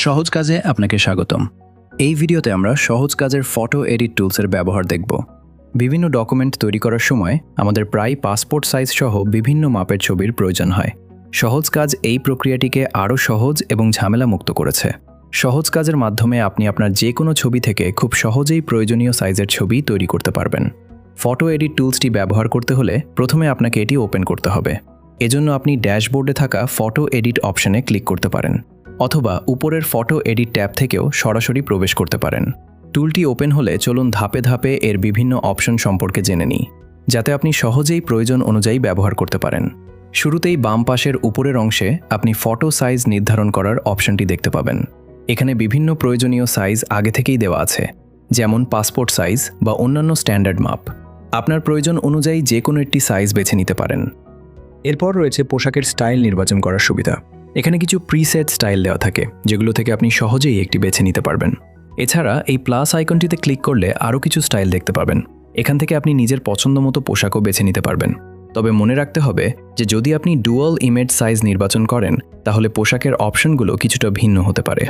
সহজ কাজে আপনাকে স্বাগতম। এই ভিডিওতে আমরা সহজ কাজের ফটো এডিট টুলসের ব্যবহার দেখব। বিভিন্ন ডকুমেন্ট তৈরি করার সময় আমাদের প্রায় পাসপোর্ট সাইজ সহ বিভিন্ন মাপের ছবির প্রয়োজন হয়। সহজ কাজ এই প্রক্রিয়াটিকে আরও সহজ এবং ঝামেলামুক্ত করেছে। সহজ কাজের মাধ্যমে আপনি আপনার যে কোনো ছবি থেকে খুব সহজেই প্রয়োজনীয় সাইজের ছবি তৈরি করতে পারবেন। ফটো এডিট টুলসটি ব্যবহার করতে হলে প্রথমে আপনাকে এটি ওপেন করতে হবে। এজন্য আপনি ড্যাশবোর্ডে থাকা ফটো এডিট অপশনে ক্লিক করতে পারেন, অথবা উপরের ফটো এডিট ট্যাব থেকেও সরাসরি প্রবেশ করতে পারেন। টুলটি ওপেন হলে চলুন ধাপে ধাপে এর বিভিন্ন অপশন সম্পর্কে জেনে নিই, যাতে আপনি সহজেই প্রয়োজন অনুযায়ী ব্যবহার করতে পারেন। শুরুতেই বাম পাশের উপরের অংশে আপনি ফটো সাইজ নির্ধারণ করার অপশনটি দেখতে পাবেন। এখানে বিভিন্ন প্রয়োজনীয় সাইজ আগে থেকেই দেওয়া আছে, যেমন পাসপোর্ট সাইজ বা অন্যান্য স্ট্যান্ডার্ড মাপ। আপনার প্রয়োজন অনুযায়ী যে কোনো একটি সাইজ বেছে নিতে পারেন। এরপর রয়েছে পোশাকের স্টাইল নির্বাচন করার সুবিধা। এখানে কিছু প্রিসেট স্টাইল দেওয়া থাকে, যেগুলো থেকে আপনি সহজেই একটি বেছে নিতে পারবেন। এছাড়া এই প্লাস আইকনটিতে ক্লিক করলে আরও কিছু স্টাইল দেখতে পাবেন। এখান থেকে আপনি নিজের পছন্দ মতো পোশাকও বেছে নিতে পারবেন। তবে মনে রাখতে হবে যে যদি আপনি ডুয়াল ইমেজ সাইজ নির্বাচন করেন, তাহলে পোশাকের অপশনগুলো কিছুটা ভিন্ন হতে পারে।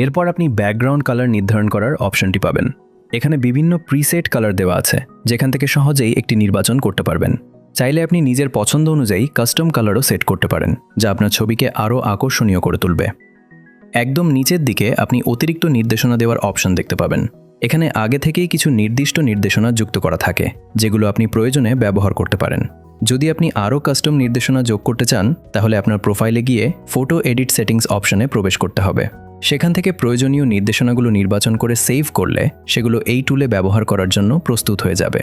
এরপর আপনি ব্যাকগ্রাউন্ড কালার নির্ধারণ করার অপশনটি পাবেন। এখানে বিভিন্ন প্রিসেট কালার দেওয়া আছে, যেখান থেকে সহজেই একটি নির্বাচন করতে পারবেন। চাইলে আপনি নিজের পছন্দ অনুযায়ী কাস্টম কালারও সেট করতে পারেন, যা আপনার ছবিকে আরও আকর্ষণীয় করে তুলবে। একদম নিচের দিকে আপনি অতিরিক্ত নির্দেশনা দেওয়ার অপশন দেখতে পাবেন। এখানে আগে থেকেই কিছু নির্দিষ্ট নির্দেশনা যুক্ত করা থাকে, যেগুলো আপনি প্রয়োজনে ব্যবহার করতে পারেন। যদি আপনি আরও কাস্টম নির্দেশনা যোগ করতে চান, তাহলে আপনার প্রোফাইলে গিয়ে ফটো এডিট সেটিংস অপশনে প্রবেশ করতে হবে। সেখান থেকে প্রয়োজনীয় নির্দেশনাগুলো নির্বাচন করে সেভ করলে সেগুলো এই টুলে ব্যবহার করার জন্য প্রস্তুত হয়ে যাবে।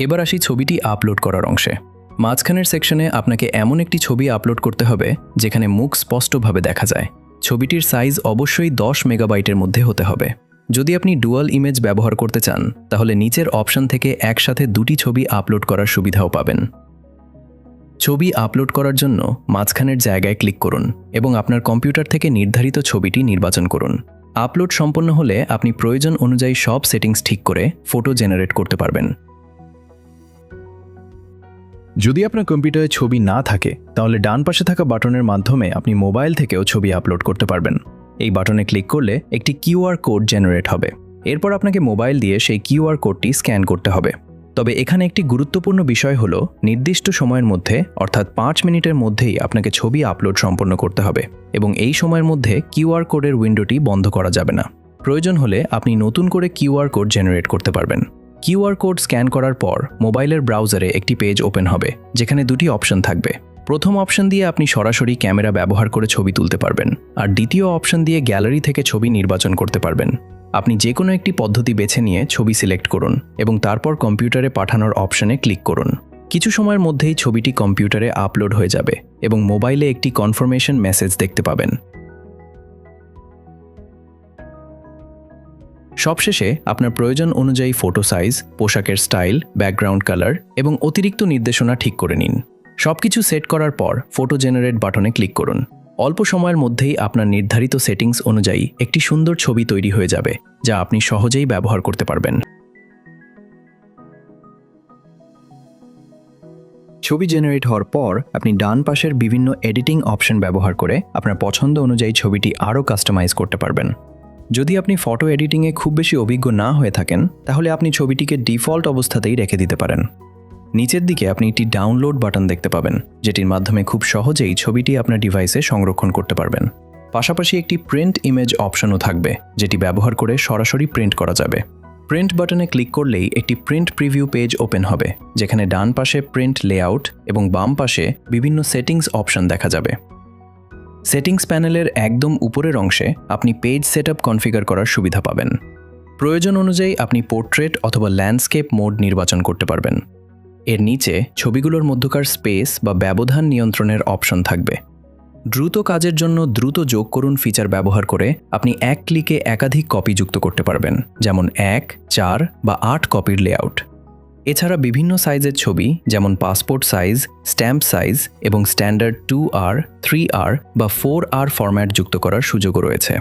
এবার আসি ছবিটি আপলোড করার অংশে। মাঝখানের সেকশনে আপনাকে এমন একটি ছবি আপলোড করতে হবে যেখানে মুখ স্পষ্টভাবে দেখা যায়। ছবিটির সাইজ অবশ্যই 10 মেগাবাইটের মধ্যে হতে হবে। যদি আপনি ডুয়াল ইমেজ ব্যবহার করতে চান, তাহলে নিচের অপশন থেকে একসাথে দুটি ছবি আপলোড করার সুবিধাও পাবেন। ছবি আপলোড করার জন্য মাঝখানের জায়গায় ক্লিক করুন এবং আপনার কম্পিউটার থেকে নির্ধারিত ছবিটি নির্বাচন করুন। আপলোড সম্পন্ন হলে আপনি প্রয়োজন অনুযায়ী সব সেটিংস ঠিক করে ফটো জেনারেট করতে পারবেন। যদি আপনার কম্পিউটারে ছবি না থাকে, তাহলে ডান পাশে থাকা বাটনের মাধ্যমে আপনি মোবাইল থেকেও ছবি আপলোড করতে পারবেন। এই বাটনে ক্লিক করলে একটি কিউআর কোড জেনারেট হবে। এরপর আপনাকে মোবাইল দিয়ে সেই কিউআর কোডটি স্ক্যান করতে হবে। তবে এখানে একটি গুরুত্বপূর্ণ বিষয় হলো, নির্দিষ্ট সময়ের মধ্যে অর্থাৎ 5 মিনিটের মধ্যেই আপনাকে ছবি আপলোড সম্পন্ন করতে হবে এবং এই সময়ের মধ্যে কিউআর কোডের উইন্ডোটি বন্ধ করা যাবে না। প্রয়োজন হলে আপনি নতুন করে কিউআর কোড জেনারেট করতে পারবেন। কিউআর কোড স্ক্যান করার পর মোবাইলের ব্রাউজারে একটি পেজ ওপেন হবে, যেখানে দুটি অপশন থাকবে। প্রথম অপশন দিয়ে আপনি সরাসরি ক্যামেরা ব্যবহার করে ছবি তুলতে পারবেন, আর দ্বিতীয় অপশন দিয়ে গ্যালারি থেকে ছবি নির্বাচন করতে পারবেন। আপনি যে কোনো একটি পদ্ধতি বেছে নিয়ে ছবি সিলেক্ট করুন এবং তারপর কম্পিউটারে পাঠানোর অপশনে ক্লিক করুন। কিছু সময়ের মধ্যেই ছবিটি কম্পিউটারে আপলোড হয়ে যাবে এবং মোবাইলে একটি কনফার্মেশন মেসেজ দেখতে পাবেন। সবশেষে আপনার প্রয়োজন অনুযায়ী ফটো সাইজ, পোশাকের স্টাইল, ব্যাকগ্রাউন্ড কালার এবং অতিরিক্ত নির্দেশনা ঠিক করে নিন। সবকিছু সেট করার পর ফটো জেনারেট বাটনে ক্লিক করুন। অল্প সময়ের মধ্যেই আপনার নির্ধারিত সেটিংস অনুযায়ী একটি সুন্দর ছবি তৈরি হয়ে যাবে, যা আপনি সহজেই ব্যবহার করতে পারবেন। ছবি জেনারেট হওয়ার পর আপনি ডান পাশের বিভিন্ন এডিটিং অপশন ব্যবহার করে আপনার পছন্দ অনুযায়ী ছবিটি আরও কাস্টমাইজ করতে পারবেন। যদি আপনি ফটো এডিটিংয়ে খুব বেশি অভিজ্ঞ না হয়ে থাকেন, তাহলে আপনি ছবিটিকে ডিফল্ট অবস্থাতেই রেখে দিতে পারেন। নিচের দিকে আপনি একটি ডাউনলোড বাটন দেখতে পাবেন, যেটির মাধ্যমে খুব সহজেই ছবিটি আপনার ডিভাইসে সংরক্ষণ করতে পারবেন। পাশাপাশি একটি প্রিন্ট ইমেজ অপশনও থাকবে, যেটি ব্যবহার করে সরাসরি প্রিন্ট করা যাবে। প্রিন্ট বাটনে ক্লিক করলেই একটি প্রিন্ট প্রিভিউ পেজ ওপেন হবে, যেখানে ডান পাশে প্রিন্ট লেআউট এবং বাম পাশে বিভিন্ন সেটিংস অপশন দেখা যাবে। সেটিংস প্যানেলের একদম উপরের অংশে আপনি পেজ সেটআপ কনফিগার করার সুবিধা পাবেন। প্রয়োজন অনুযায়ী আপনি পোর্ট্রেট অথবা ল্যান্ডস্কেপ মোড নির্বাচন করতে পারবেন। এর নিচে ছবিগুলোর মধ্যকার স্পেস বা ব্যবধান নিয়ন্ত্রণের অপশন থাকবে। দ্রুত কাজের জন্য দ্রুত যোগ করুন ফিচার ব্যবহার করে আপনি এক ক্লিকে একাধিক কপি যুক্ত করতে পারবেন, যেমন 1, 4 বা 8 কপির লেআউট। এছাড়া বিভিন্ন সাইজের ছবি যেমন পাসপোর্ট সাইজ, স্ট্যাম্প সাইজ এবং স্ট্যান্ডার্ড 2R, 3R বা 4R ফরম্যাট যুক্ত করার সুযোগও রয়েছে।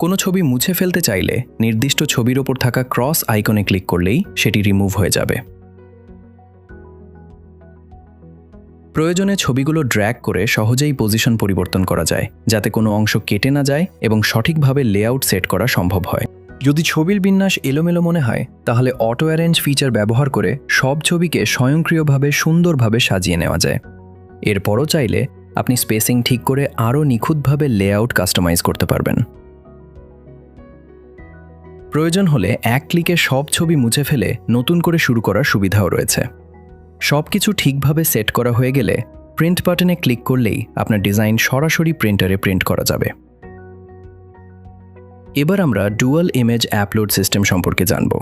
কোনো ছবি মুছে ফেলতে চাইলে নির্দিষ্ট ছবির ওপর থাকা ক্রস আইকনে ক্লিক করলেই সেটি রিমুভ হয়ে যাবে। প্রয়োজনে ছবিগুলো ড্র্যাগ করে সহজেই পজিশন পরিবর্তন করা যায়, যাতে কোনো অংশ কেটে না যায় এবং সঠিকভাবে লেআউট সেট করা সম্ভব হয়। যদি ছবির বিন্যাস এলোমেলো মনে হয়, তাহলে অটো অ্যারেঞ্জ ফিচার ব্যবহার করে সব ছবিকে স্বয়ংক্রিয়ভাবে সুন্দরভাবে সাজিয়ে নেওয়া যায়। এরপরও চাইলে আপনি স্পেসিং ঠিক করে আরও নিখুঁতভাবে লেআউট কাস্টমাইজ করতে পারবেন। প্রয়োজন হলে এক ক্লিকে সব ছবি মুছে ফেলে নতুন করে শুরু করার সুবিধাও রয়েছে। সব কিছু ঠিকভাবে সেট করা হয়ে গেলে প্রিন্ট বাটনে ক্লিক করলেই আপনার ডিজাইন সরাসরি প্রিন্টারে প্রিন্ট করা যাবে। এবার আমরা ডুয়াল ইমেজ আপলোড সিস্টেম সম্পর্কে জানব।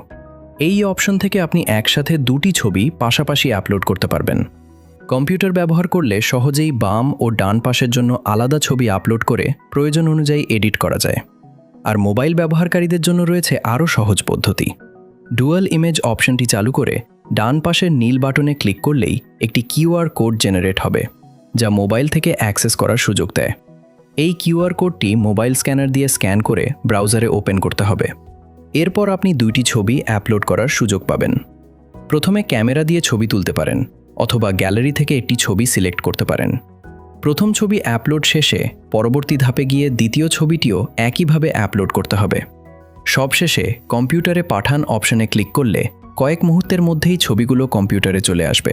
এই অপশন থেকে আপনি একসাথে দুটি ছবি পাশাপাশি আপলোড করতে পারবেন। কম্পিউটার ব্যবহার করলে সহজেই বাম ও ডান পাশের জন্য আলাদা ছবি আপলোড করে প্রয়োজন অনুযায়ী এডিট করা যায়। আর মোবাইল ব্যবহারকারীদের জন্য রয়েছে আরও সহজ পদ্ধতি। ডুয়াল ইমেজ অপশনটি চালু করে ডান পাশের নীল বাটনে ক্লিক করলেই একটি কিউআর কোড জেনারেট হবে, যা মোবাইল থেকে অ্যাক্সেস করার সুযোগ দেয়। এই কিউআর কোডটি মোবাইল স্ক্যানার দিয়ে স্ক্যান করে ব্রাউজারে ওপেন করতে হবে। এরপর আপনি দুইটি ছবি আপলোড করার সুযোগ পাবেন। প্রথমে ক্যামেরা দিয়ে ছবি তুলতে পারেন, অথবা গ্যালারি থেকে একটি ছবি সিলেক্ট করতে পারেন। প্রথম ছবি আপলোড শেষে পরবর্তী ধাপে গিয়ে দ্বিতীয় ছবিটিও একইভাবে আপলোড করতে হবে। সবশেষে কম্পিউটারে পাঠান অপশনে ক্লিক করলে কয়েক মুহূর্তের মধ্যেই ছবিগুলো কম্পিউটারে চলে আসবে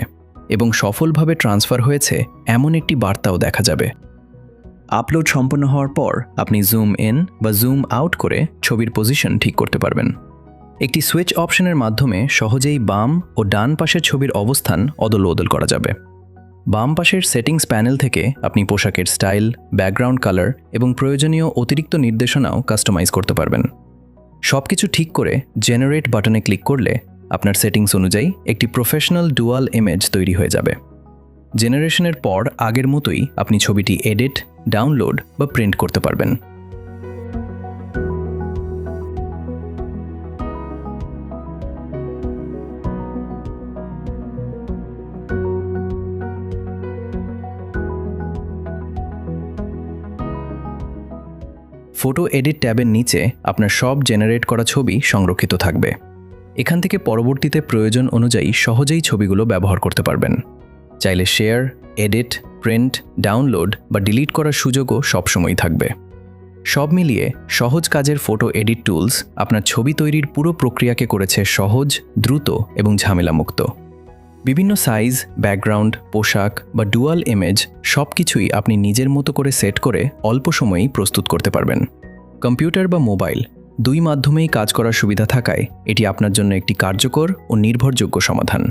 এবং সফলভাবে ট্রান্সফার হয়েছে এমন একটি বার্তাও দেখা যাবে। আপলোড সম্পন্ন হওয়ার পর আপনি জুম ইন বা জুম আউট করে ছবির পজিশন ঠিক করতে পারবেন। একটি সুইচ অপশনের মাধ্যমে সহজেই বাম ও ডান পাশের ছবির অবস্থান অদল বদল করা যাবে। বাম পাশের সেটিংস প্যানেল থেকে আপনি পোশাকের স্টাইল, ব্যাকগ্রাউন্ড কালার এবং প্রয়োজনীয় অতিরিক্ত নির্দেশনাও কাস্টমাইজ করতে পারবেন। সবকিছু ঠিক করে জেনারেট বাটনে ক্লিক করলে আপনার সেটিংস অনুযায়ী একটি প্রফেশনাল ডুয়াল ইমেজ তৈরি হয়ে যাবে। জেনারেশনের পর আগের মতোই আপনি ছবিটি এডিট, ডাউনলোড বা প্রিন্ট করতে পারবেন। ফটো এডিট ট্যাবের নিচে আপনার সব জেনারেট করা ছবি সংরক্ষিত থাকবে। এখান থেকে পরবর্তীতে প্রয়োজন অনুযায়ী সহজেই ছবিগুলো ব্যবহার করতে পারবেন। চাইলে শেয়ার, এডিট, প্রিন্ট, ডাউনলোড বা ডিলিট করার সুযোগও সবসময়ই থাকবে। সব মিলিয়ে সহজ কাজের ফটো এডিট টুলস আপনার ছবি তৈরির পুরো প্রক্রিয়াকে করেছে সহজ, দ্রুত এবং ঝামেলামুক্ত। বিভিন্ন সাইজ, ব্যাকগ্রাউন্ড, পোশাক বা ডুয়াল ইমেজ সবকিছুই আপনি নিজের মতো করে সেট করে অল্প সময়েই প্রস্তুত করতে পারবেন। কম্পিউটার বা মোবাইল দুই মাধ্যমেই কাজ করার সুবিধা থাকায় এটি আপনার জন্য একটি কার্যকর ও নির্ভরযোগ্য সমাধান।